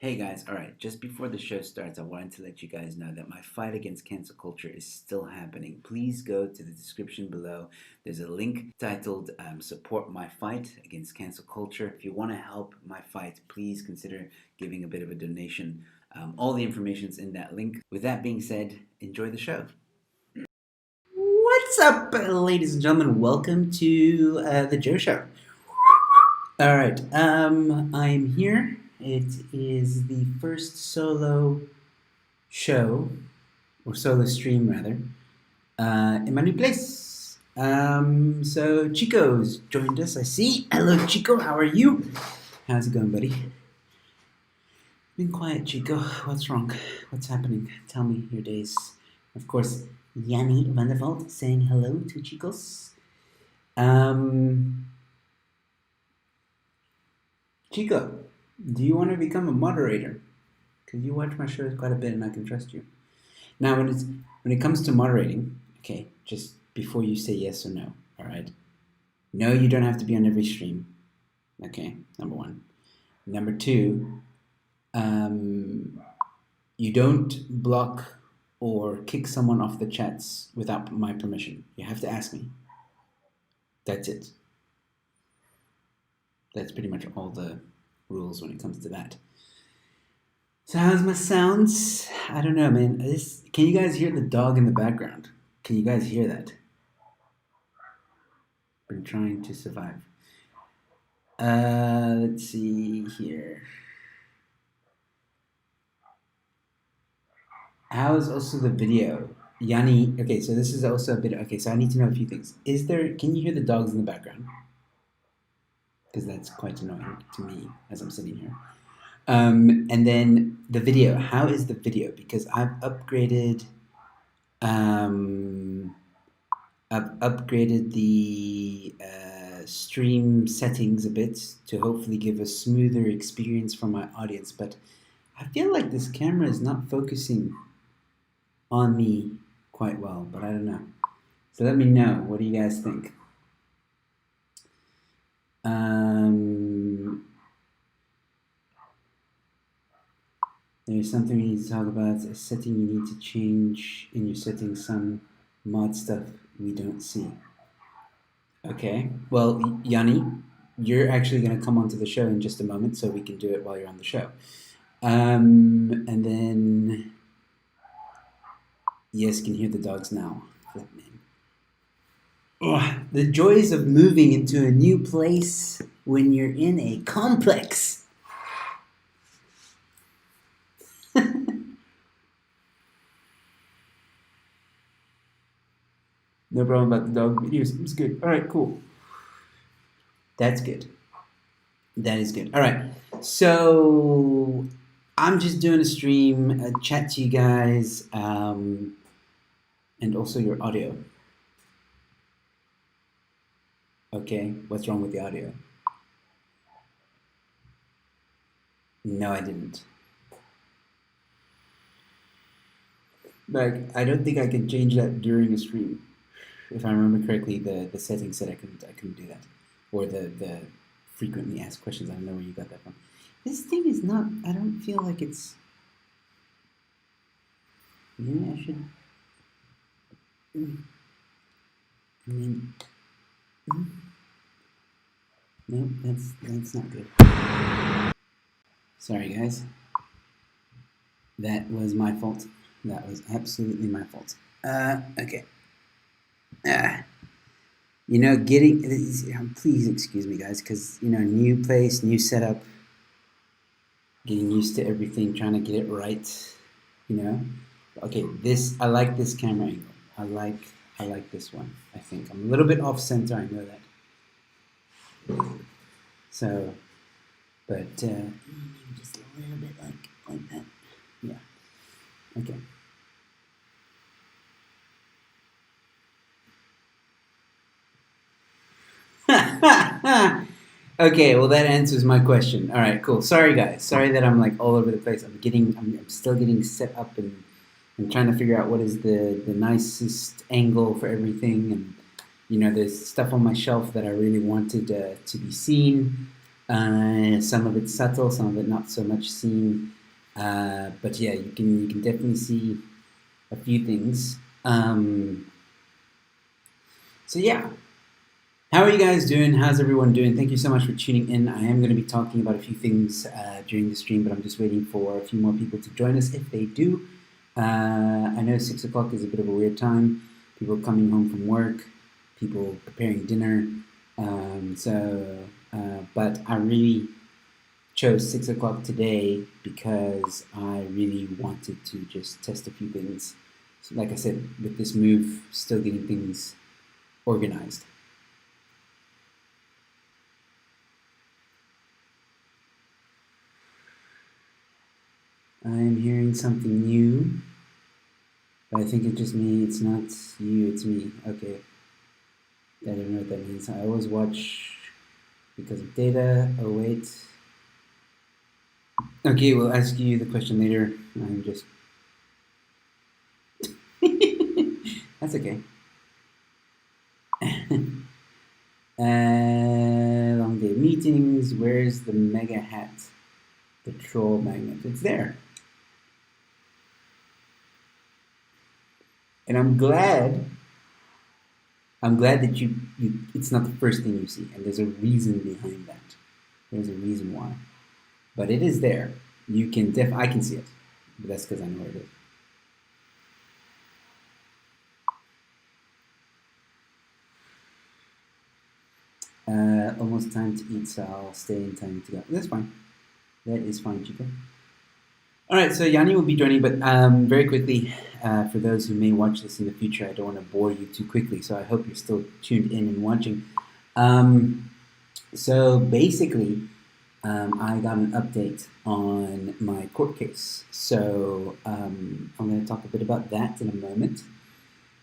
Hey guys, alright, just before the show starts, I wanted to let you guys know that my fight against cancel culture is still happening. Please go to the description below. There's a link titled Support My Fight Against Cancel Culture. If you want to help my fight, please consider giving a bit of a donation. All the information's in that link. With that being said, enjoy the show. What's up, ladies and gentlemen? Welcome to the Joe Show. All right, I'm here. It is the first solo show, or solo stream rather, in my new place. So Chico's joined us, I see. Hello, Chico, how are you? How's it going, buddy? Been quiet, Chico. What's wrong? What's happening? Tell me your days. Of course, Yanni Vanderveld saying hello to Chicos. Chico, do you want to become a moderator? Because you watch my shows quite a bit and I can trust you. Now, when it comes to moderating, okay, just before you say yes or no, all right? No, you don't have to be on every stream. Okay, number one. Number two, you don't block or kick someone off the chats without my permission. You have to ask me. That's it. That's pretty much all the rules when it comes to that. So how's my sounds? I don't know, man. Can you guys hear the dog in the background? Can you guys hear that? Been trying to survive. Let's see here. How is also the video? Yanni, okay, so this is also a bit, okay, so I need to know a few things. Can you hear the dogs in the background? Because that's quite annoying to me as I'm sitting here. And then the video, how is the video? Because I've upgraded the stream settings a bit to hopefully give a smoother experience for my audience, but I feel like this camera is not focusing on me quite well, but I don't know. So let me know. What do you guys think? There's something we need to talk about, a setting you need to change in your settings, some mod stuff we don't see. Okay, well, Yanni, you're actually going to come onto the show in just a moment, so we can do it while you're on the show. And then, yes, can hear the dogs now. Oh, the joys of moving into a new place when you're in a complex. No problem about the dog videos. It's good. All right, cool. That's good. That is good. All right. So I'm just doing a stream, a chat to you guys, and also your audio. Okay. What's wrong with the audio? No, I didn't. Like, I don't think I can change that during a stream. If I remember correctly, the settings said I couldn't do that, or the frequently asked questions. I don't know where you got that from. This thing is not. I don't feel like it's. Maybe I should. I mean, no, that's not good. Sorry, guys. That was my fault. That was absolutely my fault. Okay. Please excuse me, guys, because, new place, new setup, getting used to everything, trying to get it right, Okay, I like this camera angle. I like this one, I think. I'm a little bit off center, I know that. So, but, just a little bit like that. Yeah. Okay. Okay, well that answers my question. All right, cool. Sorry guys. Sorry that I'm like all over the place. I'm still getting set up and trying to figure out what is the nicest angle for everything, and there's stuff on my shelf that I really wanted to be seen. Some of it's subtle, some of it not so much seen. But yeah, you can definitely see a few things. So yeah, how are you guys doing? How's everyone doing? Thank you so much for tuning in. I am going to be talking about a few things during the stream, but I'm just waiting for a few more people to join us. If they do, I know 6 o'clock is a bit of a weird time. People coming home from work, people preparing dinner. But I really chose 6 o'clock today because I really wanted to just test a few things. So like I said, with this move, still getting things organized. I'm hearing something new, but I think it's just me. It's not you, it's me. Okay. I don't know what that means. I always watch because of data. Oh, wait. Okay, we'll ask you the question later. I'm just. That's okay. Long day meetings. Where's the mega hat? The troll magnet. It's there. And I'm glad that you it's not the first thing you see, and there's a reason behind that. There's a reason why. But it is there. You can I can see it. But that's because I know where it is. Almost time to eat, so I'll stay in time to go. That's fine. That is fine, Chico. All right, so Yanni will be joining, but very quickly, for those who may watch this in the future, I don't want to bore you too quickly, so I hope you're still tuned in and watching. So basically, I got an update on my court case. So I'm going to talk a bit about that in a moment.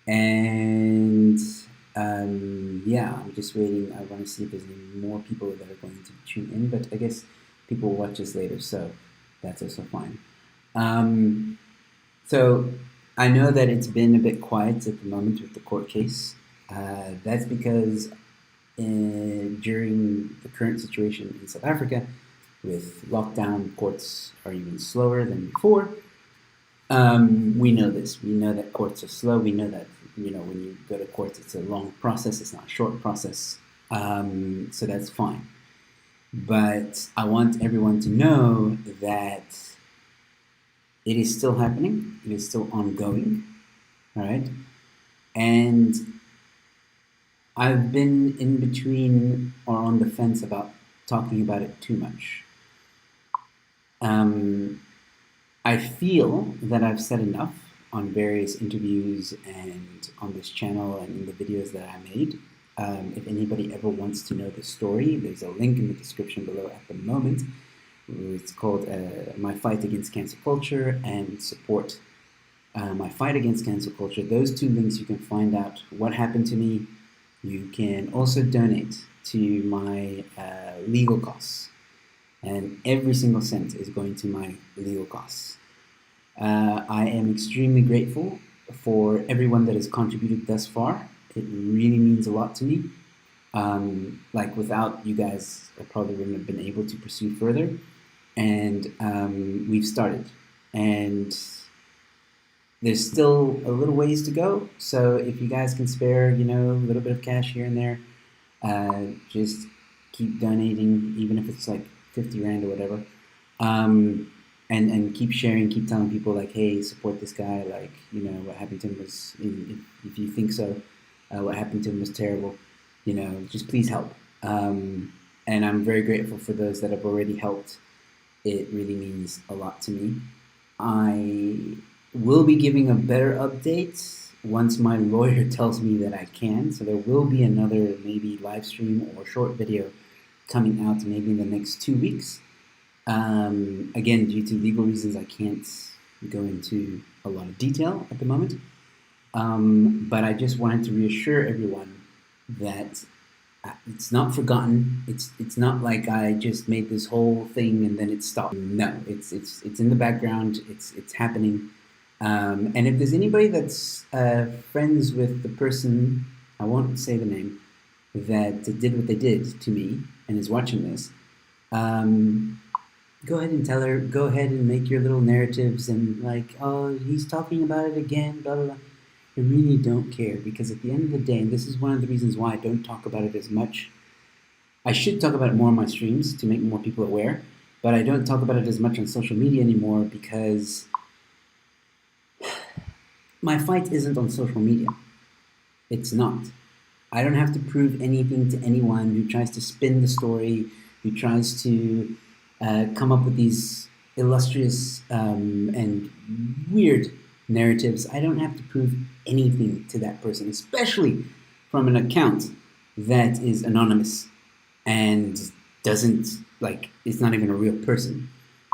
And yeah, I'm just waiting. I want to see if there's any more people that are going to tune in, but I guess people will watch this later, so that's also fine. So I know that it's been a bit quiet at the moment with the court case. That's because during the current situation in South Africa, with lockdown, courts are even slower than before. We know this. We know that courts are slow. We know that when you go to courts, it's a long process. It's not a short process. So that's fine. But I want everyone to know that it is still happening. It is still ongoing. All right, and I've been in between or on the fence about talking about it too much. I feel that I've said enough on various interviews and on this channel and in the videos that I made. If anybody ever wants to know the story, there's a link in the description below at the moment. It's called My Fight Against Cancel Culture and Support My Fight Against Cancel Culture. Those two links, you can find out what happened to me. You can also donate to my legal costs. And every single cent is going to my legal costs. I am extremely grateful for everyone that has contributed thus far. It really means a lot to me. Like without you guys, I probably wouldn't have been able to pursue further. And we've started. And there's still a little ways to go. So if you guys can spare, a little bit of cash here and there, just keep donating, even if it's like 50 Rand or whatever. And keep sharing, keep telling people like, hey, support this guy. Like, what happened to him was, if you think so, what happened to him was terrible. Just please help. And I'm very grateful for those that have already helped. It really means a lot to me. I will be giving a better update once my lawyer tells me that I can. So there will be another maybe live stream or short video coming out maybe in the next 2 weeks. Again, due to legal reasons, I can't go into a lot of detail at the moment. But I just wanted to reassure everyone that it's not forgotten. It's not like I just made this whole thing and then it stopped. No, it's in the background. It's happening. And if there's anybody that's friends with the person, I won't say the name, that did what they did to me and is watching this, Um, Go ahead and tell her. Go ahead and make your little narratives and like, oh, he's talking about it again. Blah blah blah. I really don't care because at the end of the day, and this is one of the reasons why I don't talk about it as much. I should talk about it more on my streams to make more people aware, but I don't talk about it as much on social media anymore because my fight isn't on social media. It's not. I don't have to prove anything to anyone who tries to spin the story, who tries to come up with these illustrious and weird narratives. I don't have to prove anything to that person, especially from an account that is anonymous and doesn't like it's not even a real person.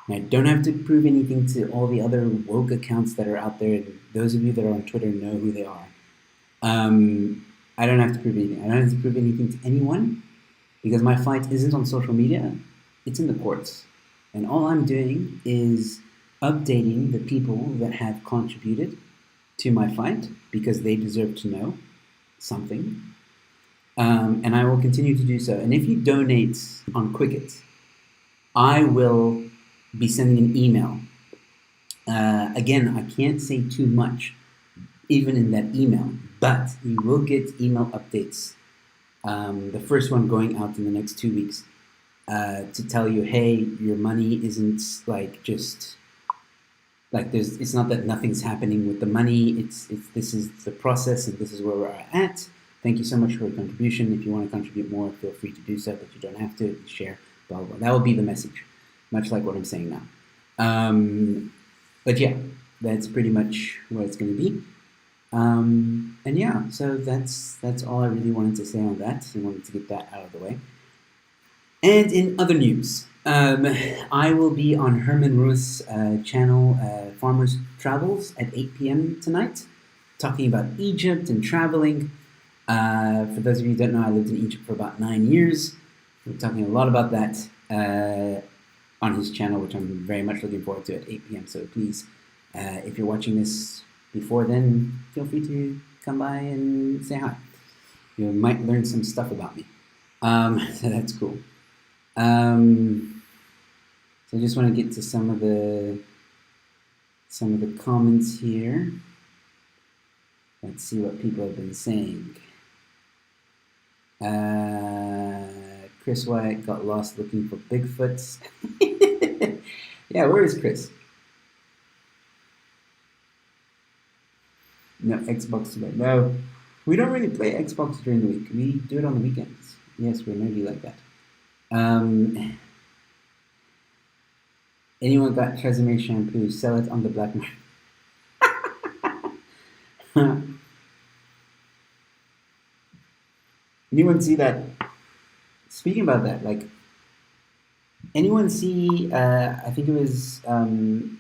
And I don't have to prove anything to all the other woke accounts that are out there. Those of you that are on Twitter know who they are. I don't have to prove anything. I don't have to prove anything to anyone because my fight isn't on social media, it's in the courts. And all I'm doing is updating the people that have contributed to my fight because they deserve to know something. And I will continue to do so. And if you donate on Quicket, I will be sending an email. Again, I can't say too much, even in that email, but you will get email updates. The first one going out in the next 2 weeks to tell you, hey, your money isn't like just like there's. It's not that nothing's happening with the money. It's this is the process and this is where we're at. Thank you so much for your contribution. If you want to contribute more, feel free to do so, but you don't have to share. Blah blah. Blah. That will be the message, much like what I'm saying now. But yeah, that's pretty much what it's going to be. And yeah, so that's all I really wanted to say on that. I wanted to get that out of the way. And in other news, I will be on Herman Ruth's channel, Farmers Travels, at 8 p.m. tonight, talking about Egypt and traveling. For those of you who don't know, I lived in Egypt for about 9 years. We're talking a lot about that on his channel, which I'm very much looking forward to at 8 p.m. So please, if you're watching this before then, feel free to come by and say hi. You might learn some stuff about me. So that's cool. So I just want to get to some of the comments here. Let's see what people have been saying. Chris White got lost looking for Bigfoots. Yeah, where is Chris? No, Xbox today. No, we don't really play Xbox during the week. We do it on the weekends. Yes, we're maybe like that. Anyone got Tresemme shampoo? Sell it on the black market. Anyone see that? Speaking about that, like, anyone see? I think it was Pumlani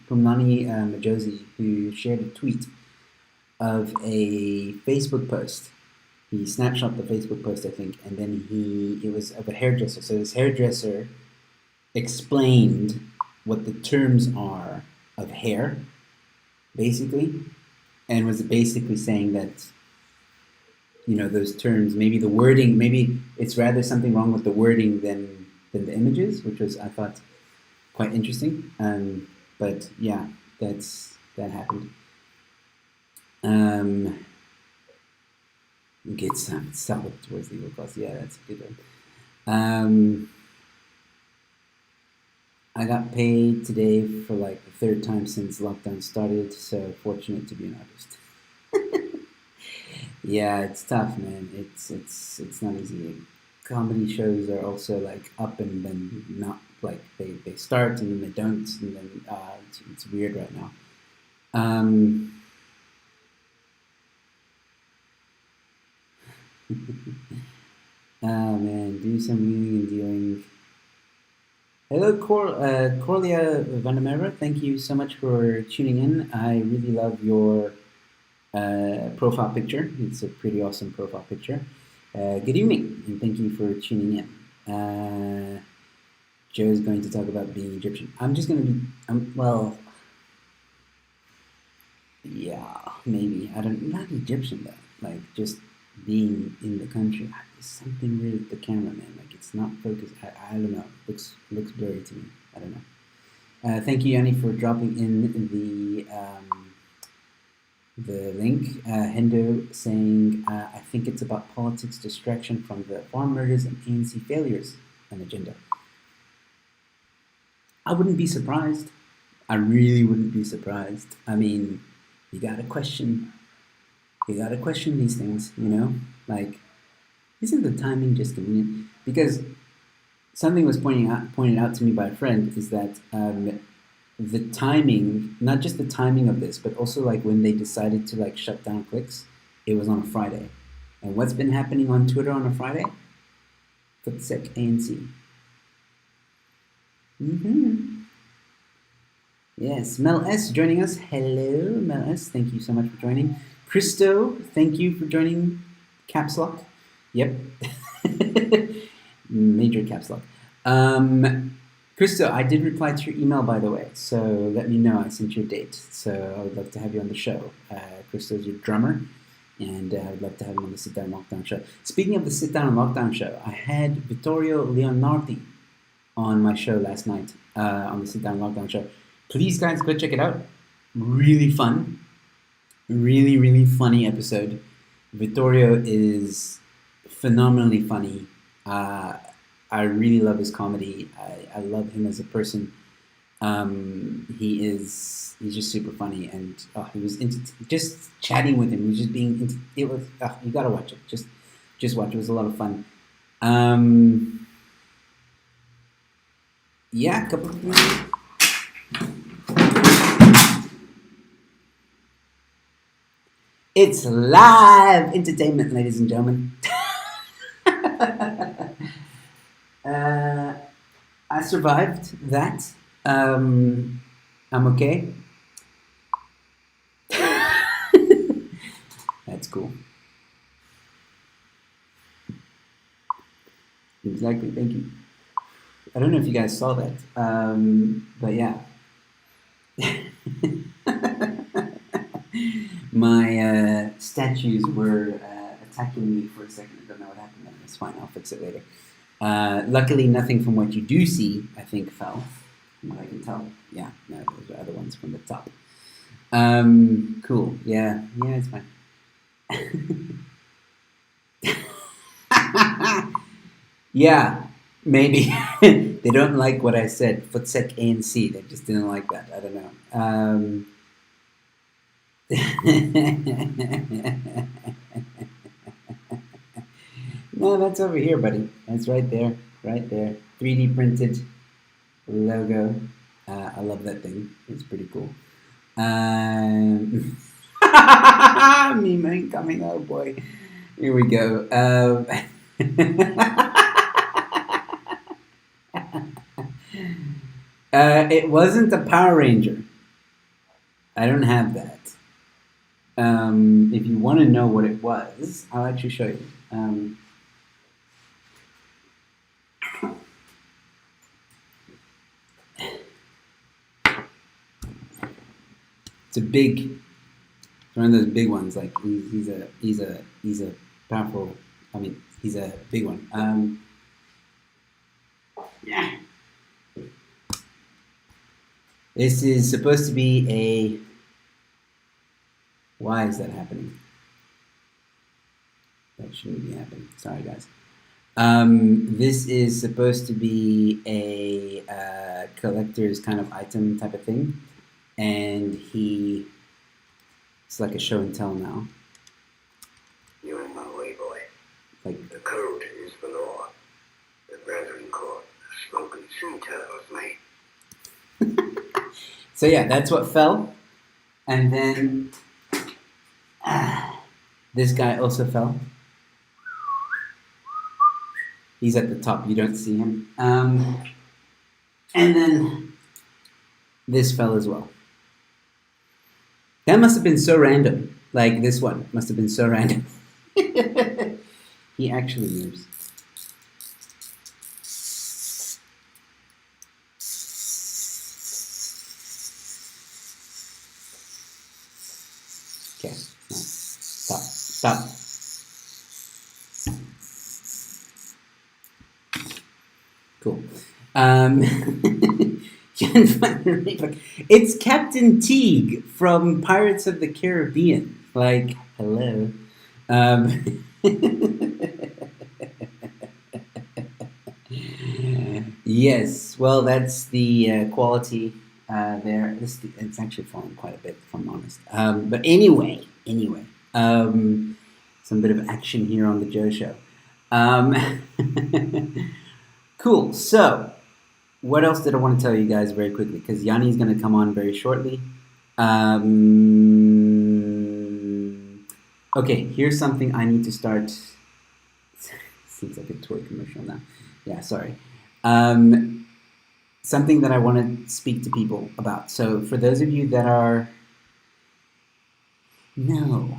Majosi, who shared a tweet of a Facebook post. He snapshot the Facebook post, I think, and then it was of a hairdresser. So this hairdresser explained what the terms are of hair, basically, and was basically saying that, you know, those terms, maybe the wording, maybe it's rather something wrong with the wording than the images, which was, I thought, quite interesting. But yeah, that happened. Get some solid towards the equal cost. Yeah, that's a good one. I got paid today for like the third time since lockdown started, so fortunate to be an artist. Yeah, it's tough, man. It's not easy. Comedy shows are also like up and then not like they start and then they don't and then it's weird right now. Oh man, do some wheeling and dealing. Hello, Corlia Vanamera. Thank you so much for tuning in. I really love your profile picture. It's a pretty awesome profile picture. Good evening, and thank you for tuning in. Joe is going to talk about being Egyptian. I'm just going to be, well, yeah, maybe. I don't, not Egyptian though. Like, just being in the country. There's something weird with the camera, man. Like it's not focused. I don't know. Looks blurry to me. I don't know. Thank you, Yanni, for dropping in the link. Hendo saying, I think it's about politics distraction from the farm murders and ANC failures and agenda. I wouldn't be surprised. I really wouldn't be surprised. I mean, you gotta question these things, you know? Like, isn't the timing just convenient? Because something was pointed out to me by a friend is that the timing, not just the timing of this, but also like when they decided to like shut down clicks, it was on a Friday. And what's been happening on Twitter on a Friday? Footseq ANC. Yes, Mel S joining us. Hello, Mel S. Thank you so much for joining. Christo, thank you for joining. Caps Lock. Yep. Major caps lock. Christo, I did reply to your email, by the way, so let me know. I sent you a date, so I would love to have you on the show. Christo's your drummer, and I would love to have him on the Sit Down Lockdown show. Speaking of the Sit Down Lockdown show, I had Vittorio Leonardi on my show last night, on the Sit Down Lockdown show. Please, guys, go check it out. Really fun. Really, really funny episode. Vittorio is phenomenally funny. I really love his comedy. I love him as a person. He's just super funny, and he was just chatting with him. He was just being. It was you gotta watch it. Just watch. It was a lot of fun. Yeah, a couple of things. It's live entertainment, ladies and gentlemen. I survived that. I'm okay. That's cool. Exactly, thank you. I don't know if you guys saw that, but yeah. My statues were attacking me for a second. I don't know what happened there. It's fine, I'll fix it later. Luckily, nothing from what you do see, I think, fell. From what I can tell. Yeah, no, those are other ones from the top. Cool. Yeah, it's fine. Yeah, maybe. They don't like what I said. Footseq ANC. They just didn't like that. I don't know. No, that's over here, buddy. That's right there. Right there. 3D printed logo. I love that thing. It's pretty cool. Meme incoming. Oh boy. Here we go. It wasn't a Power Ranger. I don't have that. If you want to know what it was, I'll actually show you. It's a big, it's one of those big ones. Like he's a powerful. I mean, he's a big one. Yeah. This is supposed to be a. Why is that happening? That shouldn't be happening. Sorry, guys. This is supposed to be a collector's kind of item type of thing, and it's like a show and tell now. You're in my way, boy. Like the code is the law. The brethren caught smoking sea turtles, mate. So yeah, that's what fell, and then this guy also fell. He's at the top. You don't see him. And then this fell as well. That must have been so random. Like this one must have been so random. He actually moves. Okay. No. Stop. Cool. Um, it's Captain Teague from Pirates of the Caribbean. Like, hello. Um, yes, well, that's the quality there. It's actually fallen quite a bit, if I'm honest. But anyway, some bit of action here on the Joe Show. Um, cool. So, what else did I want to tell you guys very quickly? Because Yanni's going to come on very shortly. Okay, here's something I need to start. Seems like a toy commercial now. Yeah, sorry. Um, something that I want to speak to people about. So, for those of you that are. No.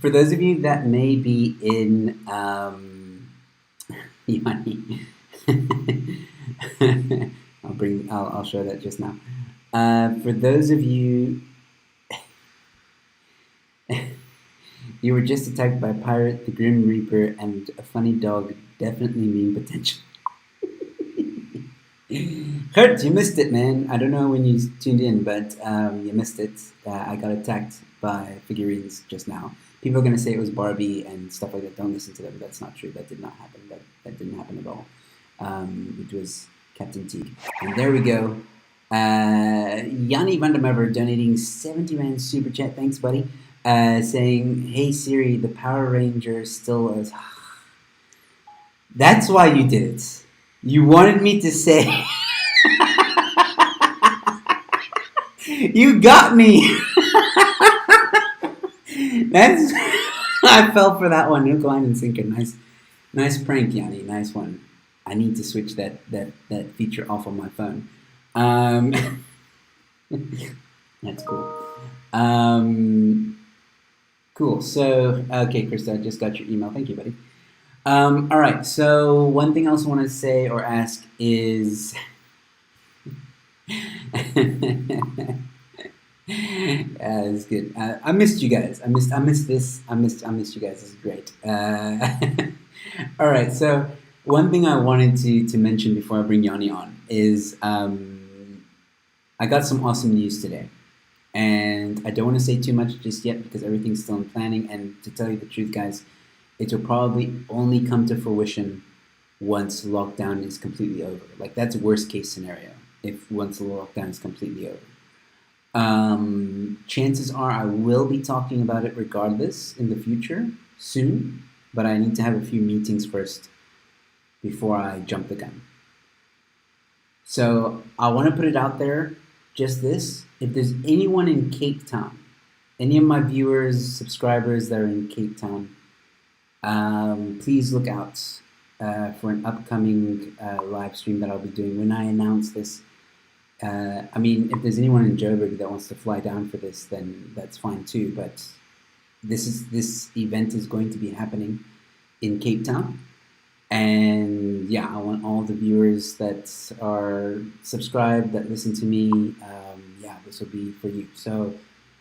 For those of you that may be in. Yanni. I'll show that just now. For those of you, you were just attacked by a pirate, the Grim Reaper, and a funny dog. Definitely mean potential. Hurt, you missed it, man. I don't know when you tuned in, but you missed it. I got attacked by figurines just now. People are going to say it was Barbie and stuff like that. Don't listen to that, but that's not true. That did not happen. That didn't happen at all. It was Captain Teague. And there we go. Yanni Vandermever donating 70 Rand super chat. Thanks, buddy. Saying, hey Siri, the Power Ranger still is. That's why you did it. You wanted me to say. You got me. That's. I fell for that one. Hook, line, and sinker. Nice prank, Yanni. Nice one. I need to switch that feature off on my phone. That's cool. Cool. So, okay, Krista, I just got your email. Thank you, buddy. All right. So, one thing else I want to say or ask is. It's good. I missed you guys. I missed this. I missed you guys. This is great. All right. So one thing I wanted to mention before I bring Yanni on is I got some awesome news today, and I don't want to say too much just yet because everything's still in planning. And to tell you the truth, guys, it will probably only come to fruition once lockdown is completely over. Like that's worst case scenario. If once the lockdown is completely over. Chances are I will be talking about it regardless in the future soon, but I need to have a few meetings first before I jump the gun. So I want to put it out there, just this. If there's anyone in Cape Town, any of my viewers, subscribers that are in Cape Town, please look out for an upcoming live stream that I'll be doing when I announce this. I mean, if there's anyone in Joburg that wants to fly down for this, then that's fine too. But this event is going to be happening in Cape Town, and yeah, I want all the viewers that are subscribed that listen to me. Yeah, this will be for you. So,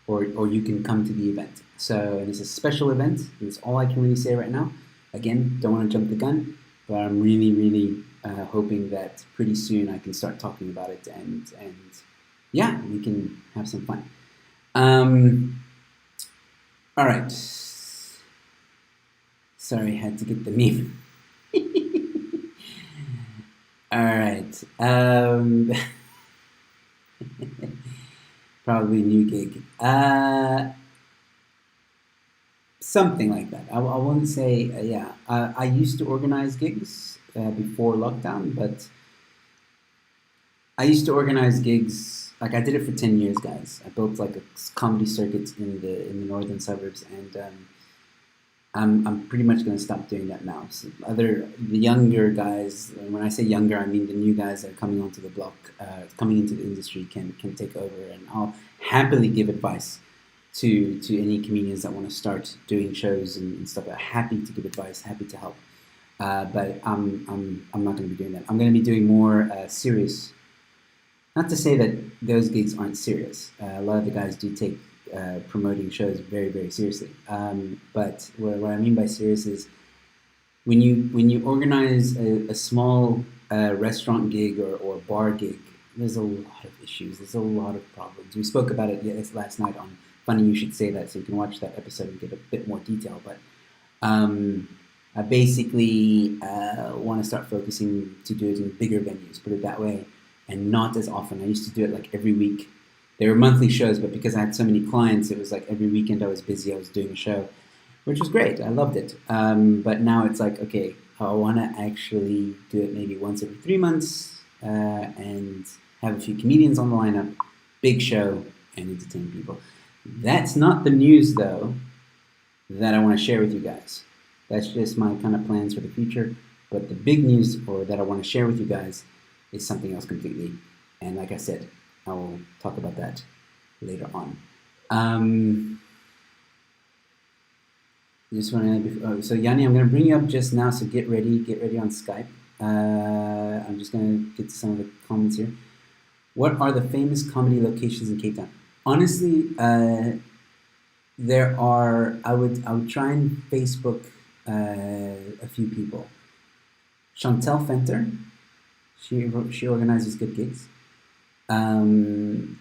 or you can come to the event. So, and it's a special event. That's all I can really say right now. Again, don't want to jump the gun, but I'm really hoping that pretty soon I can start talking about it and yeah, we can have some fun. All right. Sorry, I had to get the meme. All right. Probably new gig. Something like that. I won't say, yeah. I used to organize gigs before lockdown, but I used to organize gigs. Like I did it for 10 years, guys. I built like a comedy circuit in the northern suburbs, and I'm pretty much going to stop doing that now. So the younger guys, when I say younger, I mean the new guys that are coming onto the block, coming into the industry, can take over, and I'll happily give advice to any comedians that want to start doing shows and stuff. I'm happy to give advice, happy to help. But I'm not going to be doing that. I'm going to be doing more serious. Not to say that those gigs aren't serious. A lot of the guys do take promoting shows very seriously. But what I mean by serious is when you organize a small restaurant gig or bar gig, there's a lot of issues. There's a lot of problems. We spoke about it last night on Funny You Should Say That, so you can watch that episode and get a bit more detail. But um, I basically want to start focusing to do it in bigger venues, put it that way, and not as often. I used to do it like every week. They were monthly shows, but because I had so many clients, it was like every weekend I was busy. I was doing a show, which was great. I loved it. But now it's like, okay, I want to actually do it maybe once every 3 months and have a few comedians on the lineup, big show, and entertain people. That's not the news, though, that I want to share with you guys. That's just my kind of plans for the future. But the big news, or that I want to share with you guys, is something else completely. And like I said, I will talk about that later on. Um, just want to. So Yanni, I'm going to bring you up just now. So get ready on Skype. I'm just going to get to some of the comments here. What are the famous comedy locations in Cape Town? Honestly, there are. I would try and Facebook a few people. Chantel Fenter, she organizes good gigs. Um,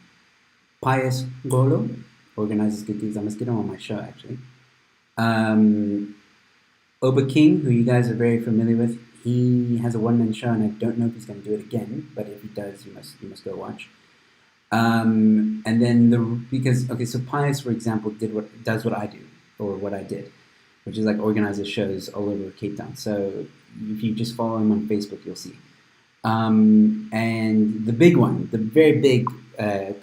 Pius Golo organizes good gigs. I must get him on my show actually. Um, Oba King, who you guys are very familiar with, he has a one man show, and I don't know if he's going to do it again. But if he does, you must go watch. And then because okay, so Pius, for example, does what I do or what I did, which is like organizes shows all over Cape Town. So if you just follow him on Facebook, you'll see. And the big one, the very big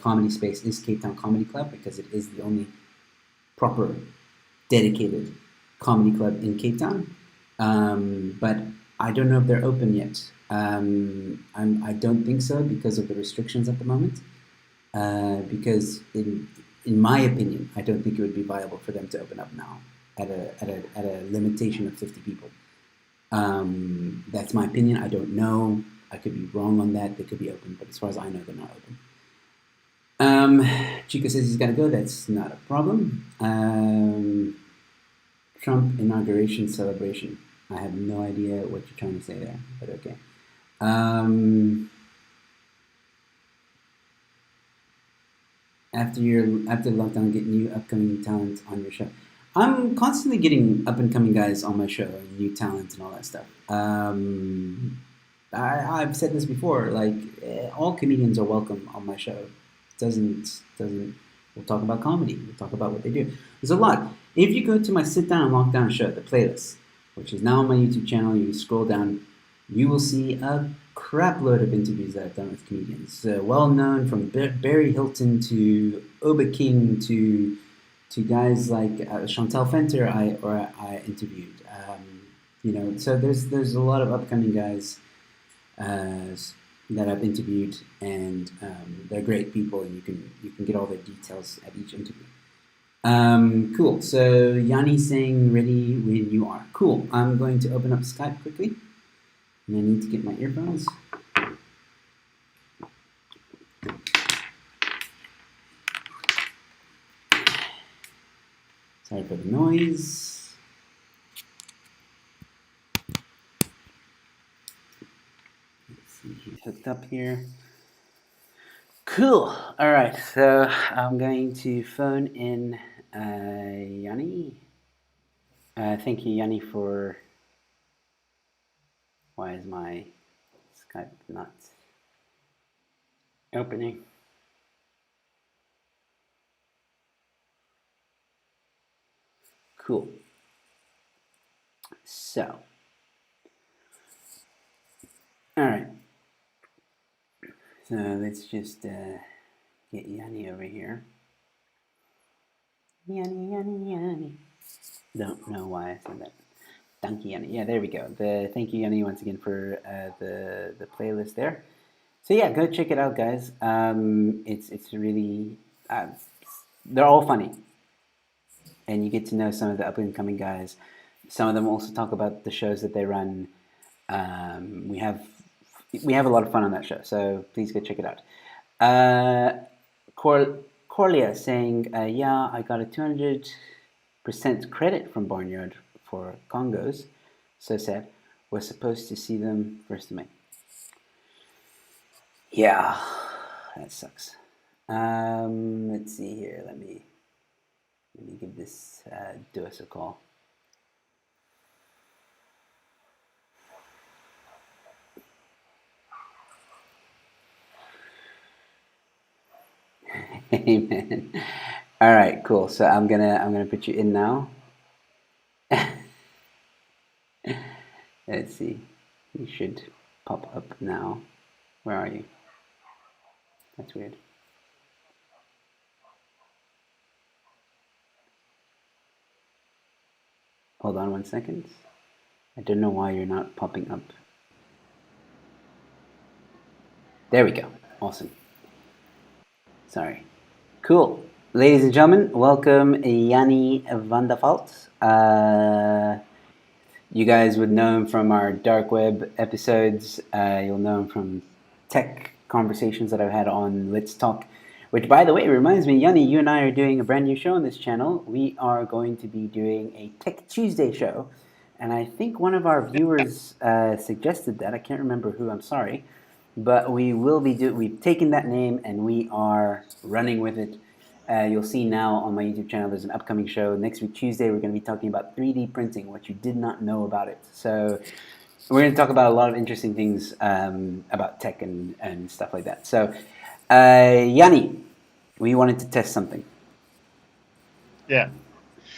comedy space is Cape Town Comedy Club because it is the only proper dedicated comedy club in Cape Town. But I don't know if they're open yet. I don't think so because of the restrictions at the moment. Because in my opinion, I don't think it would be viable for them to open up now at a limitation of 50 people. That's my opinion. I don't know. I could be wrong on that. They could be open, but as far as I know, they're not open. Chico says he's got to go. That's not a problem. Trump inauguration celebration. I have no idea what you're trying to say there, but okay. After lockdown, get new upcoming talent on your show. I'm constantly getting up and coming guys on my show, and new talent and all that stuff. I've said this before. Like all comedians are welcome on my show. Doesn't. We'll talk about comedy. We'll talk about what they do. There's a lot. If you go to my sit down and lockdown show, the playlist, which is now on my YouTube channel, you scroll down, you will see a crap load of interviews that I've done with comedians. Well known from Barry Hilton to Oba King to guys like Chantel Fenter I interviewed. So there's a lot of upcoming guys that I've interviewed, and they're great people, and you can get all their details at each interview. Cool. So Yanni saying ready when you are. Cool. I'm going to open up Skype quickly, and I need to get my earphones. Sorry for the noise. Let's see, he's hooked up here. Cool. All right. So I'm going to phone in Yanni. Thank you, Yanni, for. Why is my Skype not opening? Cool. So, all right. So let's just get Yanni over here. Yanni. Don't know why I said that. Thank you, Yanni. Yeah, there we go. Thank you, Yanni, once again for the playlist there. So yeah, go check it out, guys. It's really they're all funny, and you get to know some of the up and coming guys. Some of them also talk about the shows that they run. We have a lot of fun on that show, so please go check it out. Corlia saying, yeah, I got a 200% credit from Barnyard for Congos. So sad. We're supposed to see them 1st of May. Yeah, that sucks. Let's see here. Let me give this Duos a call. Amen. All right, cool. So I'm gonna put you in now. Let's see. You should pop up now. Where are you? That's weird. Hold on 1 second. I don't know why you're not popping up. There we go. Awesome. Sorry. Cool. Ladies and gentlemen, welcome Yanni van der Valt. You guys would know him from our dark web episodes. You'll know him from tech conversations that I've had on Let's Talk. Which, by the way, reminds me, Yanni, you and I are doing a brand new show on this channel. We are going to be doing a Tech Tuesday show. And I think one of our viewers suggested that. I can't remember who, I'm sorry. But we've taken that name and we are running with it. You'll see now on my YouTube channel there's an upcoming show. Next week, Tuesday, we're going to be talking about 3D printing, what you did not know about it. So we're going to talk about a lot of interesting things about tech and stuff like that. So, Yanni, we wanted to test something. Yeah.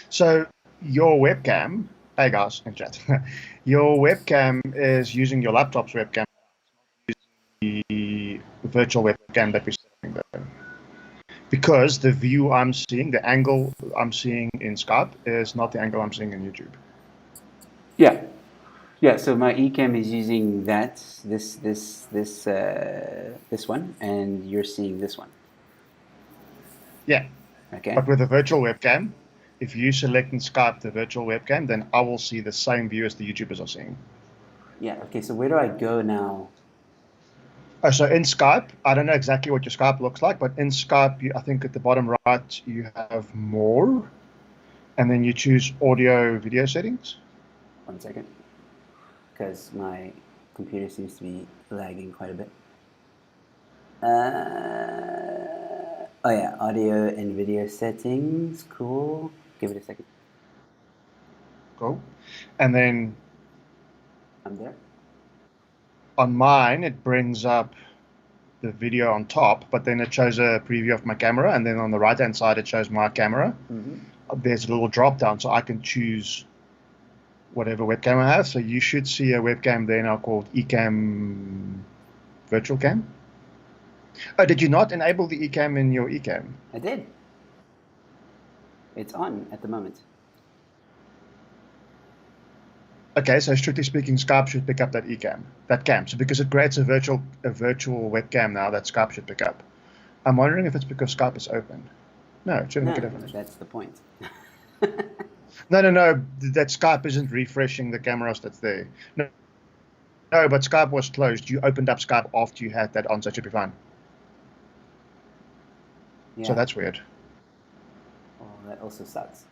So your webcam, hey guys in chat, your webcam is using your laptop's webcam, the virtual webcam that we're setting there. Because the view I'm seeing, the angle I'm seeing in Skype is not the angle I'm seeing in YouTube. Yeah. Yeah, so my eCam is using this one, and you're seeing this one. Yeah. Okay. But with a virtual webcam, if you select in Skype the virtual webcam, then I will see the same view as the YouTubers are seeing. Yeah, okay, so where do I go now? So in Skype, I don't know exactly what your Skype looks like, but in Skype, I think at the bottom right, you have more, and then you choose audio video settings. 1 second, because my computer seems to be lagging quite a bit. Oh yeah, audio and video settings, cool. Give it a second. Cool. And then I'm there. on mine, it brings up the video on top, but then it shows a preview of my camera, and then on the right-hand side, it shows my camera. There's a little drop down, so I can choose whatever webcam I have. So you should see a webcam there now called eCam Virtual Cam. Oh, did you not enable the eCam in your eCam? I did. It's on at the moment. Okay, so strictly speaking, Skype should pick up that eCam, that cam. So because it creates a virtual webcam now that Skype should pick up. I'm wondering if it's because Skype is open. No, it shouldn't make a difference. That's the point. No, that Skype isn't refreshing the cameras that's there. No, but Skype was closed. You opened up Skype after you had that on, so it should be fine. Yeah. So that's weird. Well, that also sucks.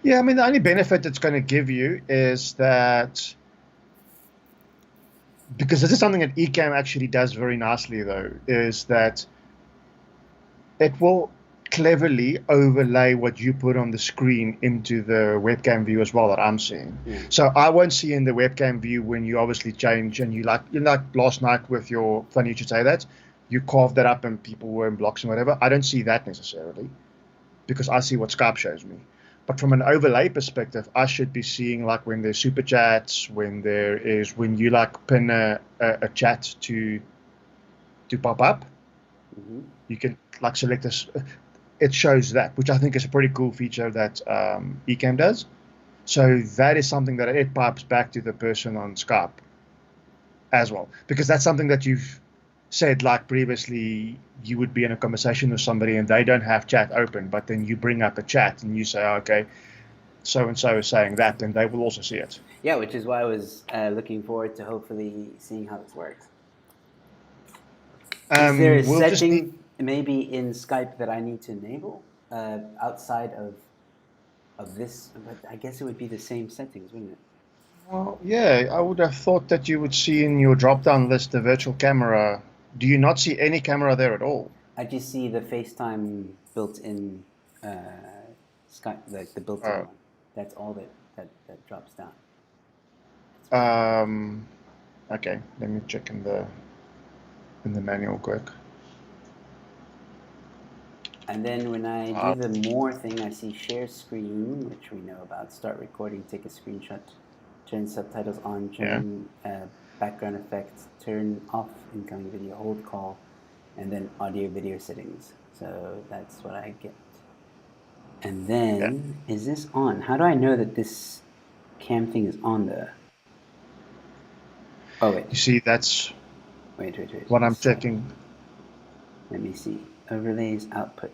Yeah, I mean, the only benefit it's going to give you is that, because this is something that eCam actually does very nicely, though, is that it will cleverly overlay what you put on the screen into the webcam view as well that I'm seeing. Yeah. So I won't see in the webcam view when you obviously change and you like last night with your, funny you should say that, you carved that up and people were in blocks and whatever. I don't see that necessarily because I see what Skype shows me. But from an overlay perspective, I should be seeing like when there's super chats, when you like pin a chat to pop up, you can like select this. It shows that, which I think is a pretty cool feature that eCam does. So that is something that it pipes back to the person on Skype as well, because that's something that you've said, like previously, you would be in a conversation with somebody and they don't have chat open, but then you bring up a chat and you say, okay, so-and-so is saying that, then they will also see it. Yeah, which is why I was looking forward to hopefully seeing how this works. Is there a setting maybe in Skype that I need to enable outside of of this, but I guess it would be the same settings, wouldn't it? Well, yeah, I would have thought that you would see in your drop-down list the virtual camera. Do you not see any camera there at all? I just see the FaceTime built-in Skype, like the built-in Oh, one. That's all that drops down. um, okay. Let me check in the manual quick. And then when I do Uh, the more thing, I see share screen, which we know about. Start recording, take a screenshot, turn subtitles on, yeah, turn background effects, turn off incoming video, hold call, and then audio video settings. So that's what I get. And yeah. then, is this on? How do I know that this cam thing is on there? Oh, You see, that's wait. what I'm So, checking. let me see. Overlays, output,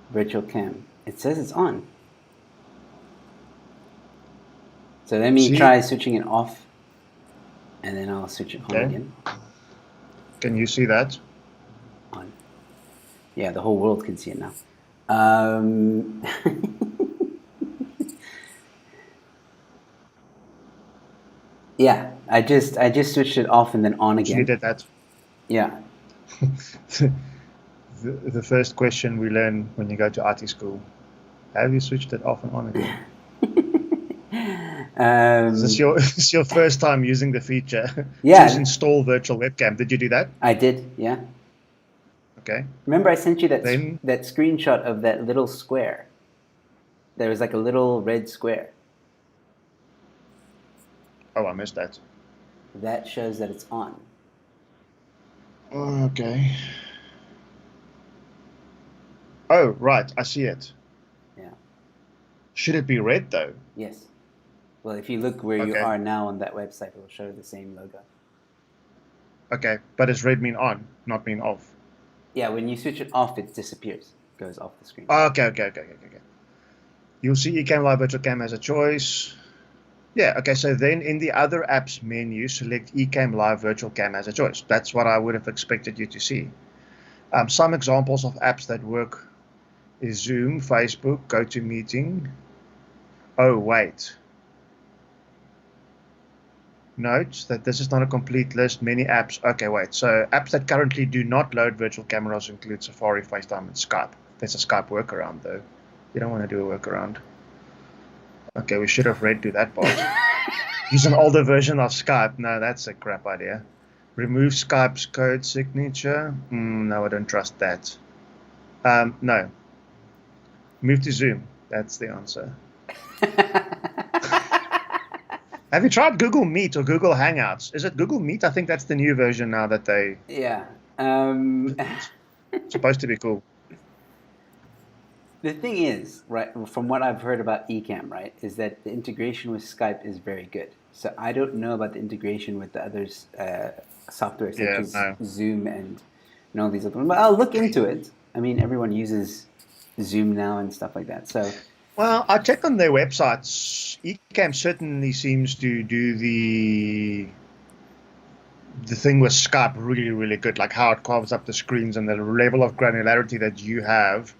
virtual cam. It says it's on. So let me See, try switching it off, and then I'll switch it on okay. again. Can you see that? On. Yeah, the whole world can see it now. Um, yeah, I just switched it off and then on So you again. did that. Yeah. The first question we learn when you go to IT school: have you switched it off and on again? Is this Um, your first time using the feature? Choose yeah, install virtual webcam. Did you do that? I did. Yeah. Okay. Remember, I sent you Then, that screenshot of that little square. There was like a little red square oh, I missed that. that shows that it's on. Okay. Oh, right. I see it. Yeah. Should it be red though? Yes. Well, if you look where you Okay. are now on that website, it will show the same logo. Okay. But does red mean on, not mean off? Yeah, when you switch it off, it disappears, goes off the screen. Okay. You'll see Ecamm Live Virtual Cam as a choice. Yeah, okay, so then in the other apps menu, select Ecamm Live Virtual Cam as a choice. That's what I would have expected you to see. Some examples of apps that work is Zoom, Facebook, GoToMeeting. Oh, wait. Note that this is not a complete list. Many apps. Okay, wait. So apps that currently do not load virtual cameras include Safari, FaceTime, and Skype. There's a Skype workaround, though. You don't want to do a workaround. Okay, we should have read to that part. Use an older version of Skype. No, that's a crap idea. Remove Skype's code signature. No, I don't trust that. No. Move to Zoom. That's the answer. Have you tried Google Meet or Google Hangouts? Is it Google Meet? I think that's the new version now that they. Yeah. It's supposed to be cool. The thing is, right, from what I've heard about Ecamm, right, is that the integration with Skype is very good. So I don't know about the integration with the other software such Yeah, as no. Zoom and all these other ones. But I'll look into it. I mean, everyone uses Zoom now and stuff like that. So Well, I checked on their websites. Ecamm certainly seems to do the thing with Skype really, really good. Like how it carves up the screens and the level of granularity that you have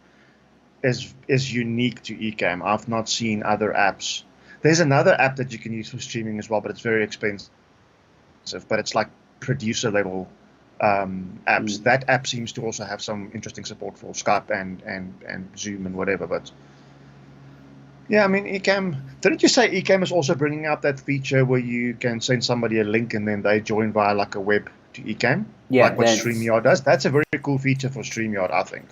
is unique to Ecamm. I've not seen other apps. There's another app that you can use for streaming as well, but it's very expensive. But it's like producer level apps. mm. That app seems to also have some interesting support for Skype and Zoom and whatever. But yeah, I mean, Ecamm. Didn't you say Ecamm is also bringing out that feature where you can send somebody a link and then they join via like a web to Ecamm, Yeah, like what that's StreamYard does? That's a very cool feature for StreamYard, I think.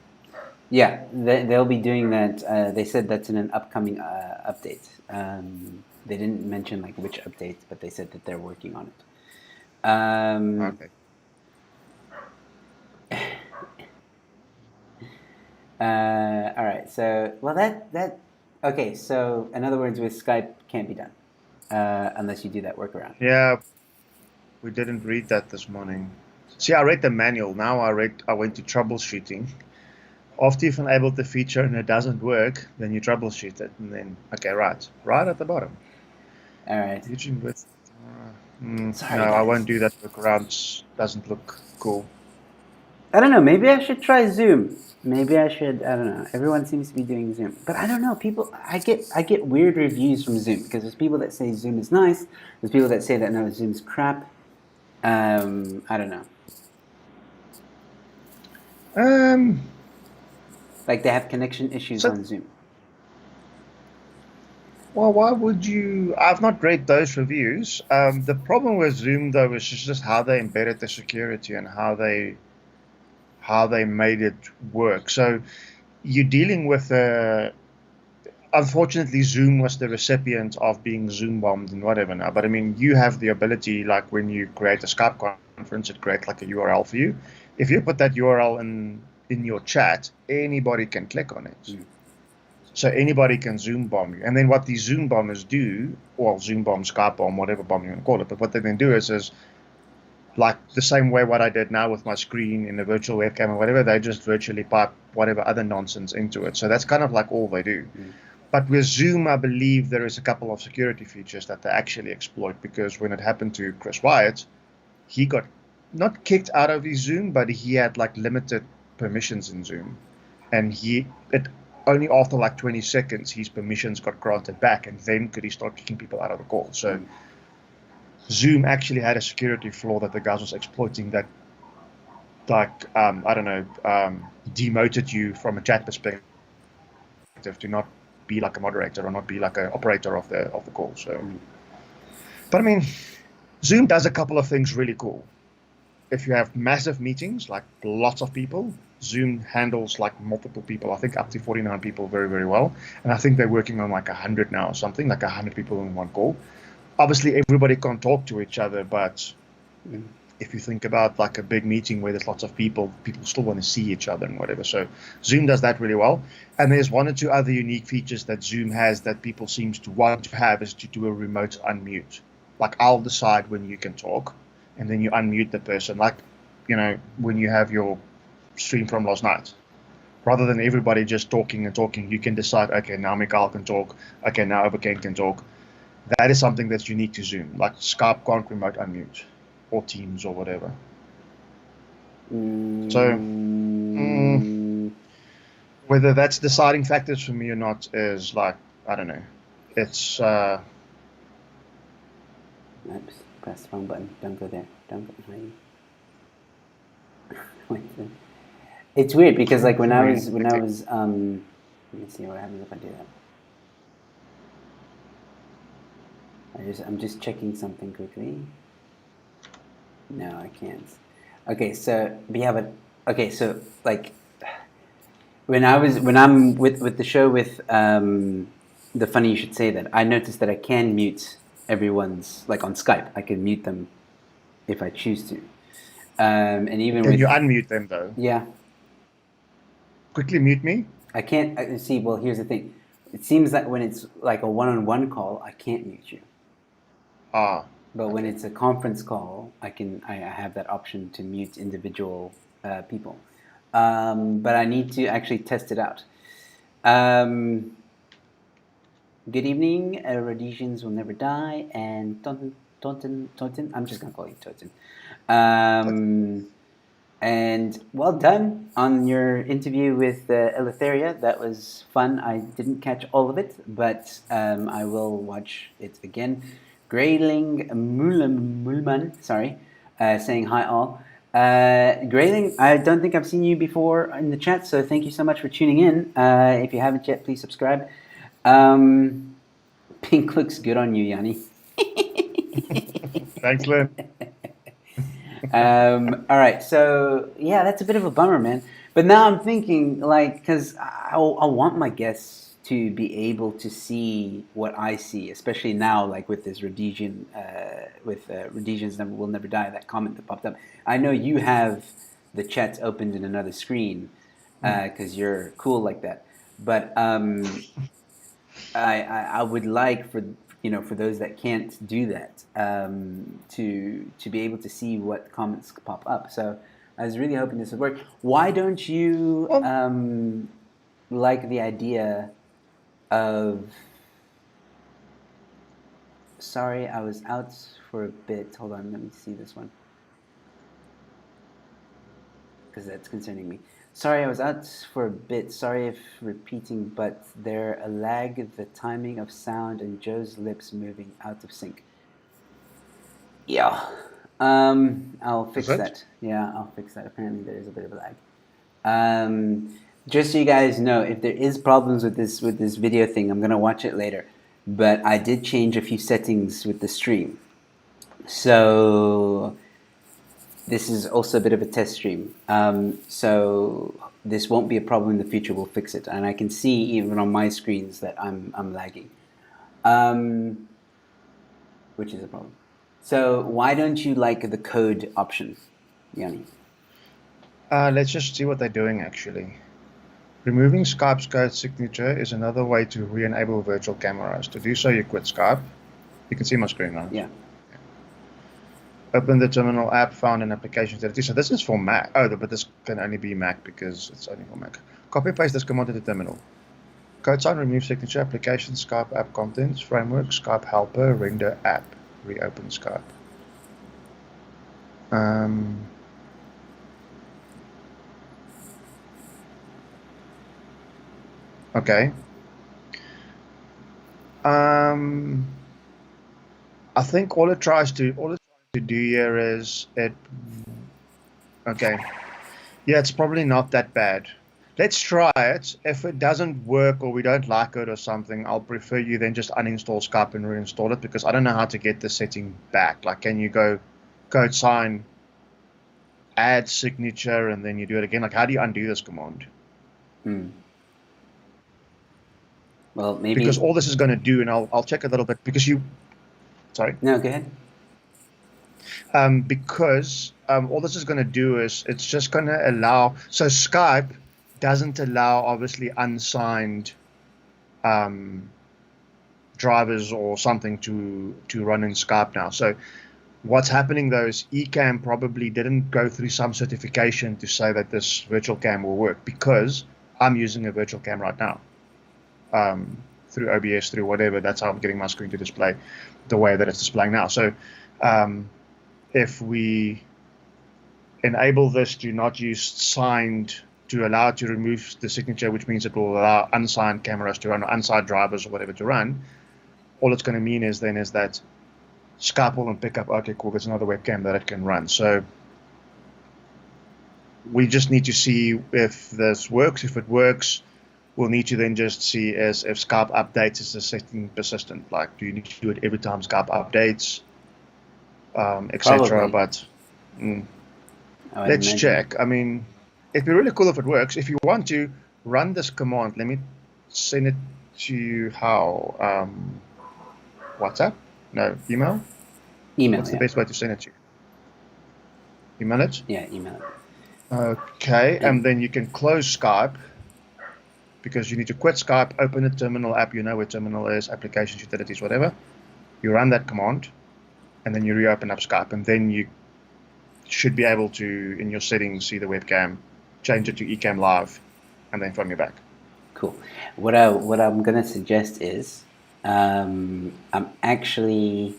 yeah. They'll be doing that. They said that's in an upcoming update. They didn't mention like which update, but they said that they're working on it. Okay. All right. So, well, that okay. So, in other words, with Skype, can't be done unless you do that workaround. Yeah, we didn't read that this morning. See, I read the manual. Now I went to troubleshooting. After you've enabled the feature and it doesn't work, then you troubleshoot it, and then okay, right at the bottom. All right. Eugene with. No, Sorry, I guys. won't do that workaround. Doesn't look cool. I don't know. Maybe I should try Zoom. Maybe I should. I don't know. Everyone seems to be doing Zoom, but I don't know. People, I get weird reviews from Zoom because there's people that say Zoom is nice. There's people that say that no, Zoom's crap. I don't know. Um, Like they have connection issues so on Zoom. well, why would you? I've not read those reviews. The problem with Zoom though is just how they embedded the security and how they made it work. So you're dealing with unfortunately, Zoom was the recipient of being Zoom bombed and whatever now. But I mean, you have the ability, like when you create a Skype conference, it creates like a URL for you. If you put that URL in your chat, anybody can click on it. Mm. So anybody can Zoom bomb you. And then what these Zoom bombers do, well, Zoom bomb, Skype bomb, whatever bomb you want to call it, but what they then do is like the same way what I did now with my screen in the virtual webcam or whatever, they just virtually pipe whatever other nonsense into it. So that's kind of like all they do. Mm. But with Zoom, I believe there is a couple of security features that they actually exploit because when it happened to Chris Wyatt, he got not kicked out of his Zoom, but he had like limited permissions in Zoom. And it only after like 20 seconds his permissions got granted back, and then could he start kicking people out of the call. So Mm. Zoom actually had a security flaw that the guys was exploiting that like I don't know demoted you from a chat perspective to not be like a moderator or not be like an operator of the call. So, Mm. but I mean, Zoom does a couple of things really cool. If you have massive meetings, like lots of people, Zoom handles like multiple people. I think up to 49 people very, very well. And I think they're working on like 100 now or something, like 100 people in one call. Obviously, everybody can't talk to each other, but Mm. if you think about like a big meeting where there's lots of people, people still want to see each other and whatever. So Zoom does that really well. And there's one or two other unique features that Zoom has that people seems to want to have is to do a remote unmute. Like I'll decide when you can talk, and then you unmute the person. Like when you have your stream from last night. Rather than everybody just talking and talking, you can decide, okay, now Mikhail can talk, okay, now Overkane can talk. That is something that's unique to Zoom. Like Skype can't remote unmute, or Teams or whatever. So Mm. whether that's deciding factors for me or not is like I don't know. It's Oops. Press the wrong button. Don't go there. Don't go. Wait. It's weird because like when for I me. was let me see what happens if I do that. I'm just checking something quickly. No, I can't. Okay, so yeah, but okay, so like when I'm with the show with the funny you should say that, I noticed that I can mute everyone's like on Skype. I can mute them if I choose to. And even Can you with unmute them though? yeah, Quickly mute me. I can't see. Well, here's the thing. It seems that when it's like a one-on-one call, I can't mute you. Ah, But when okay. it's a conference call, I have that option to mute individual people. But I need to actually test it out. Um, good evening, Rhodesians will never die, and Tonton. I'm just gonna call you Tonton. Um, and well done on your interview with Eleutheria. That was fun. I didn't catch all of it, but I will watch it again. Grayling Mulman, sorry, saying hi all. Grayling, I don't think I've seen you before in the chat, so thank you so much for tuning in. If you haven't yet, please subscribe. Um, Pink looks good on you, Yanni. Thanks, Lynn. All right, so yeah, that's a bit of a bummer, man. But now I'm thinking, like, because I want my guests to be able to see what I see, especially now, like with this Rhodesian, with Rhodesians never will never die. That comment that popped up. I know you have the chat opened in another screen because you're cool like that. But I would like for for those that can't do that to be able to see what comments pop up. So I was really hoping this would work. Why don't you Well, like the idea of? Sorry, I was out for a bit. Hold on, let me see this one because that's concerning me. Sorry, I was out for a bit. Sorry if repeating, but there a lag, the timing of sound, and Joe's lips moving out of sync. Yeah. I'll Is fix it? that. Yeah, I'll fix that. Apparently, there is a bit of a lag. Just so you guys know, if there is problems with this video thing, I'm gonna watch it later. But I did change a few settings with the stream, so this is also a bit of a test stream. So this won't be a problem in the future. We'll fix it, and I can see even on my screens that I'm lagging, which is a problem. So why don't you like the code option, Yanni? Let's just see what they're doing actually. Removing Skype's code signature is another way to re-enable virtual cameras. To do so, you quit Skype. You can see my screen now. Yeah. Open the terminal app found in applications directory. So this is for Mac. Oh, but this can only be Mac because it's only for Mac. Copy paste this command to the terminal. Code sign, remove signature, application, Skype app contents, framework, Skype helper, render app. Reopen Skype. Okay. I think all it's trying to do here is it. Okay. Yeah, it's probably not that bad. Let's try it. If it doesn't work or we don't like it or something, I'll prefer you then just uninstall Skype and reinstall it because I don't know how to get the setting back. Like, can you go code sign, add signature, and then you do it again? Like, how do you undo this command? Well, maybe Because all this is going to do, and I'll check a little bit because you. Sorry. No, go ahead. Because all this is going to do is it's just going to allow. So Skype doesn't allow obviously unsigned drivers or something to run in Skype now. So what's happening though is Ecamm probably didn't go through some certification to say that this virtual cam will work because I'm using a virtual cam right now through OBS, through whatever. That's how I'm getting my screen to display the way that it's displaying now. So if we enable this to not use signed to allow it to remove the signature, which means it will allow unsigned cameras to run or unsigned drivers or whatever to run, all it's going to mean is that Skype will pick up, okay, cool, there's another webcam that it can run. So we just need to see if this works. If it works, we'll need to then just see if Skype updates, is the setting persistent? Like, do you need to do it every time Skype updates, etc.? But let's check. I mean, it'd be really cool if it works. If you want to run this command, let me send it to you. How? WhatsApp? No, email? Email. What's the best way to send it to you? Email it? Yeah, email it. Okay, and then you can close Skype because you need to quit Skype, open a terminal app. You know where terminal is, applications, utilities, whatever. You run that command, and then you reopen up Skype, and then you should be able to, in your settings, see the webcam, change it to Ecamm Live, and then from your back. Cool. What I'm gonna suggest is, I'm actually,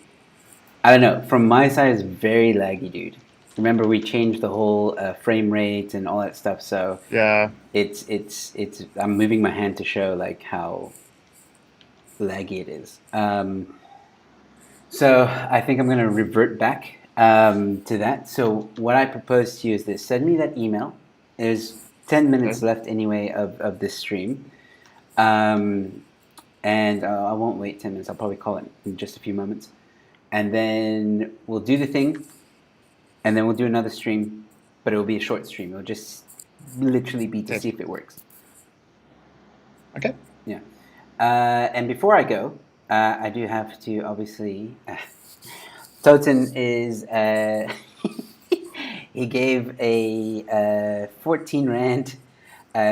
I don't know. From my side, it's very laggy, dude. Remember, we changed the whole frame rate and all that stuff. So yeah, it's. I'm moving my hand to show like how laggy it is. So I think I'm gonna revert back to that. So what I propose to you is this: send me that email. There's 10 minutes left anyway of this stream, and I won't wait 10 minutes. I'll probably call it in just a few moments, and then we'll do the thing. And then we'll do another stream, but it will be a short stream. It'll just literally be to see if it works. Okay. Yeah. And before I go, I do have to obviously. Toten is. He gave a 14 Rand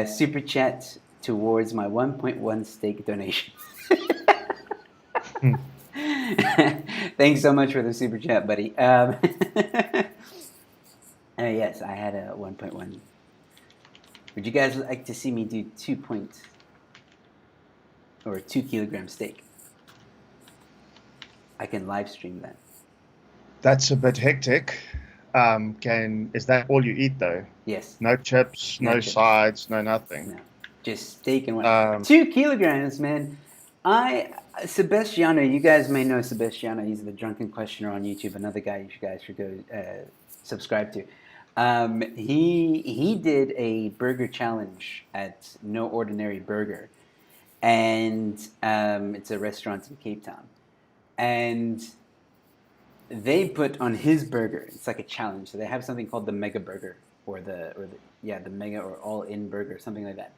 super chat towards my 1.1 stake donation. Thanks so much for the super chat, buddy. Yes, I had a 1.1. Would you guys like to see me do 2 kilogram steak? I can live stream that. That's a bit hectic. is that all you eat though? Yes. No chips, No no chips. sides, no nothing. No. Just steak and what? Um, 2 kilograms, man. Sebastiano, you guys may know Sebastiano. He's the drunken questioner on YouTube. Another guy you guys should go subscribe to. He did a burger challenge at No Ordinary Burger, and it's a restaurant in Cape Town, and they put on his burger. It's like a challenge. So they have something called the Mega Burger, the Mega or All In Burger, something like that.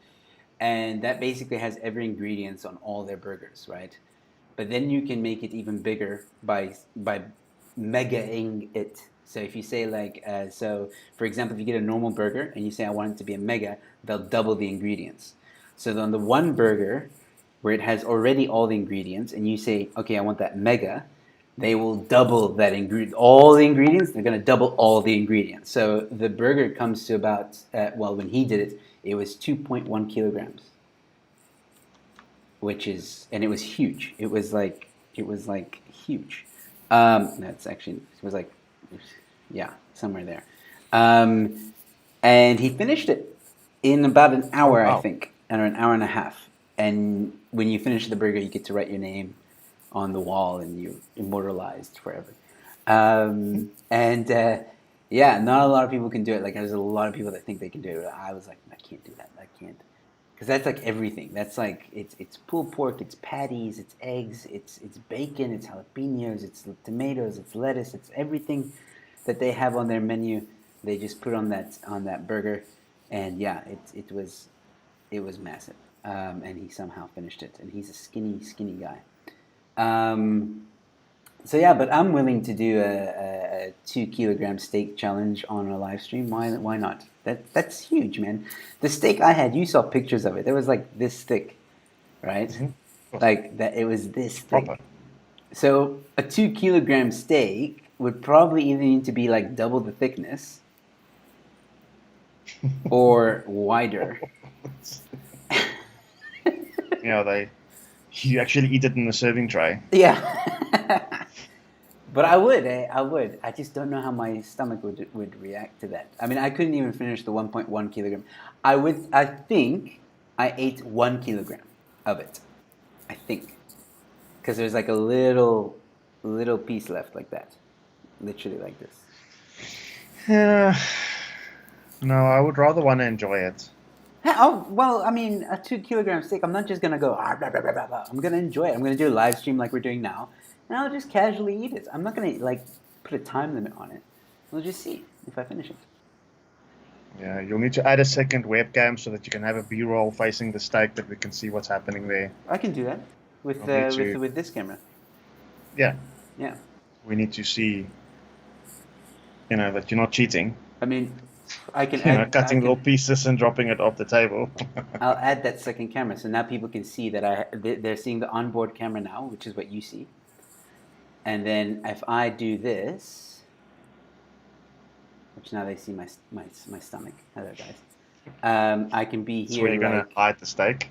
And that basically has every ingredients on all their burgers, right? But then you can make it even bigger by megaing it. So if you say for example, if you get a normal burger and you say I want it to be a mega, they'll double the ingredients. So on the one burger where it has already all the ingredients, and you say, okay, I want that mega, they will double that ingredient, all the ingredients. They're going to double all the ingredients. So the burger comes to about, when he did it, it was 2.1 kilograms, and it was huge. It was like huge. That's actually, it was like, yeah, somewhere there. And he finished it in about an oh hour, I wow. think, or an hour and a half. And when you finish the burger, you get to write your name on the wall, and you're immortalized forever. And yeah, not a lot of people can do it. Like there's a lot of people that think they can do it. I was like, I can't do that. I can't, because that's like everything. That's like it's pulled pork, it's patties, it's eggs, it's bacon, it's jalapenos, it's tomatoes, it's lettuce, it's everything that they have on their menu. They just put on that burger, and yeah, it was massive. And he somehow finished it, and he's a skinny guy. So yeah, but I'm willing to do a 2 kilogram steak challenge on a live stream. Why not? That's huge, man. The steak I had, you saw pictures of it. It was like this thick, right? Mhm. Like that. It was this Proper. thick. So a 2 kilogram steak would probably either need to be like double the thickness or wider. You actually eat it in a serving tray. Yeah. But I would, I would. I just don't know how my stomach would react to that. I mean, I couldn't even finish the 1.1 kilogram. I think I ate 1 kilogram of it. I think. Because there's like a little piece left like that. Literally like this. Yeah. No, I would rather want to enjoy it. Oh, well, I mean, a 2 kilogram steak, I'm not just going to go, blah, blah, blah, blah. I'm going to enjoy it. I'm going to do a live stream like we're doing now, and I'll just casually eat it. I'm not going to, like, put a time limit on it. We'll just see if I finish it. Yeah, you'll need to add a second webcam so that you can have a B-roll facing the steak that we can see what's happening there. I can do that with We'll need to- with this camera. Yeah, Yeah. we need to see, that you're not cheating. I mean, I can Cutting little pieces and dropping it off the table. I'll add that second camera, so now people can see that they're seeing the onboard camera now, which is what you see. And then if I do this, which now they see my stomach. Hello, guys. I can be That's here. where you're going to hide the steak.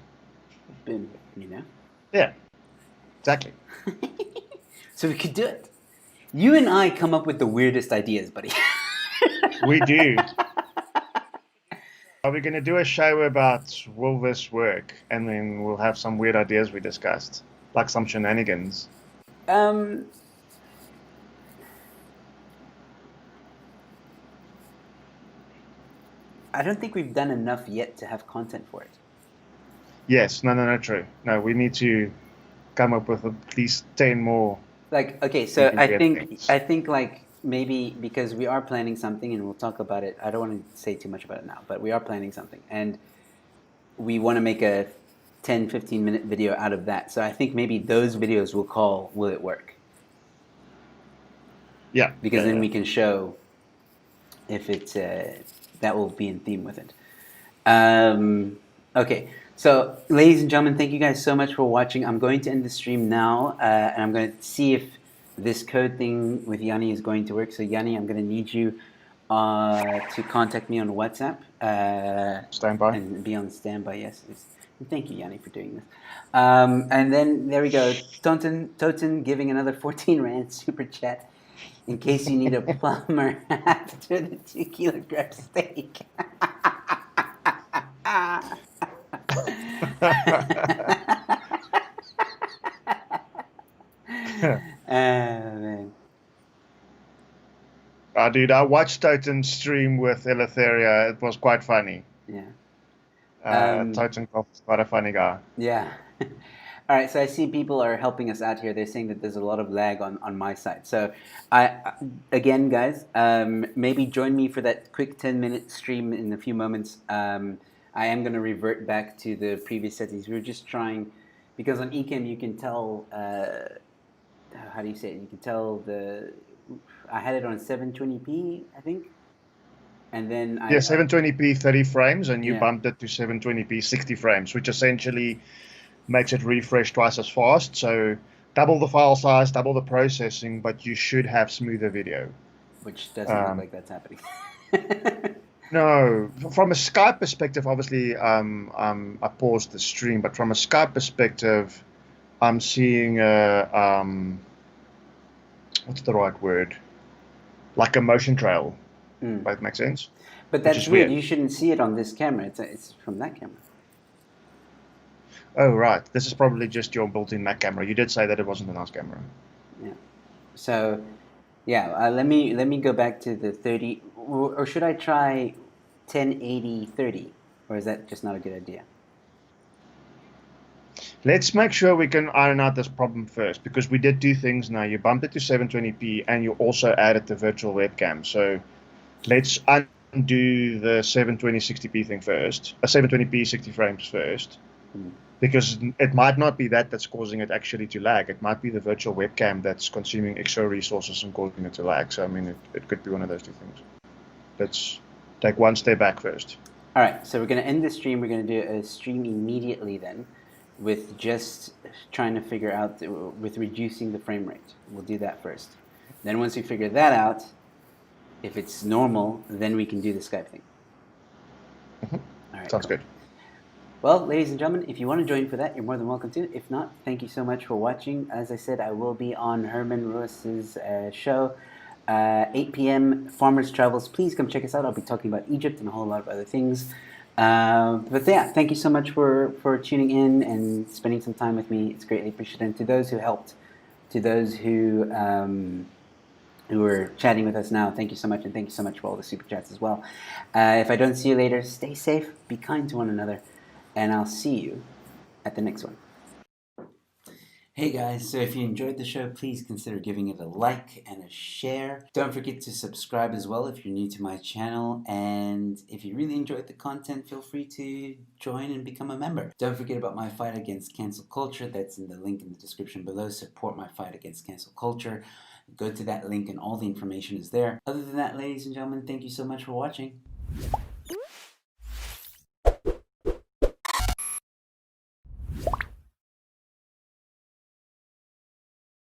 Boom, you know. Yeah, exactly. So we could do it. You and I come up with the weirdest ideas, buddy. We do. Are we going to do a show about will this work? And then we'll have some weird ideas we discussed, like some shenanigans. I don't think we've done enough yet to have content for it. Yes, no, true. No, we need to come up with at least 10 more. Like, okay, so weird things. I think like maybe because we are planning something, and we'll talk about it. I don't want to say too much about it now, but we are planning something, and we want to make a 10, 15-minute video out of that. So I think maybe those videos we'll call Will It Work? Yeah. Because then we can show if it's that will be in theme with it. Okay, so ladies and gentlemen, thank you guys so much for watching. I'm going to end the stream now, and I'm going to see if this code thing with Yanni is going to work. So Yanni, I'm going to need you to contact me on WhatsApp. Standby. And be on standby, yes. And thank you, Yanni, for doing this. And then there we go. Toten giving another 14 Rand super chat. in case you need a plumber after the 2 kilogram steak. Man. Dude, I watched Toten's stream with Eleutheria. It was quite funny. Yeah. Um, Toten is quite a funny guy. yeah. All right, so I see people are helping us out here. They're saying that there's a lot of lag on my side. So, again, guys, maybe join me for that quick 10-minute stream in a few moments. I am going to revert back to the previous settings. We were just trying, because on Ecamm you can tell, how do you say it? You can tell I had it on 720p, I think. And then Yeah, 720p 30 frames, and you yeah, bumped it to 720p 60 frames, which essentially makes it refresh twice as fast. So double the file size, double the processing, but you should have smoother video. which doesn't look Um, like that's happening. no, from a Skype perspective, obviously, I paused the stream, but from a Skype perspective, I'm seeing what's the right word? Like a motion trail. Mm. That makes sense, But which that's is weird. weird. You shouldn't see it on this camera. It's from that camera. Oh, right. This is probably just your built-in Mac camera. You did say that it wasn't a nice camera. Yeah. So, yeah. Let me go back to the 30, or should I try 1080 30, or is that just not a good idea? Let's make sure we can iron out this problem first, because we did two things now. You bumped it to 720p and you also added the virtual webcam. So let's undo the 720 60p thing first, 720p 60 frames first, Mm. because it might not be that's causing it actually to lag. It might be the virtual webcam that's consuming extra resources and causing it to lag. So, I mean, it could be one of those two things. Let's take one step back first. All right. So we're gonna end the stream. We're gonna do a stream immediately then, with just trying to figure out with reducing the frame rate. We'll do that first. Then once we figure that out, if it's normal, then we can do the Skype thing. Mm-hmm. All right. Sounds Cool. good. Well, ladies and gentlemen, if you want to join for that, you're more than welcome to. If not, thank you so much for watching. As I said, I will be on Herman Roos's show, 8 p.m. Farmers Travels. Please come check us out. I'll be talking about Egypt and a whole lot of other things. But yeah, thank you so much for tuning in and spending some time with me. It's greatly appreciated. And to those who helped, to those who are chatting with us now, thank you so much, and thank you so much for all the super chats as well. If I don't see you later, stay safe, be kind to one another, and I'll see you at the next one. Hey guys, so if you enjoyed the show, please consider giving it a like and a share. Don't forget to subscribe as well if you're new to my channel, and if you really enjoyed the content, feel free to join and become a member. Don't forget about my fight against cancel culture. That's in the link in the description below. Support my fight against cancel culture. Go to that link and all the information is there. Other than that, ladies and gentlemen, thank you so much for watching.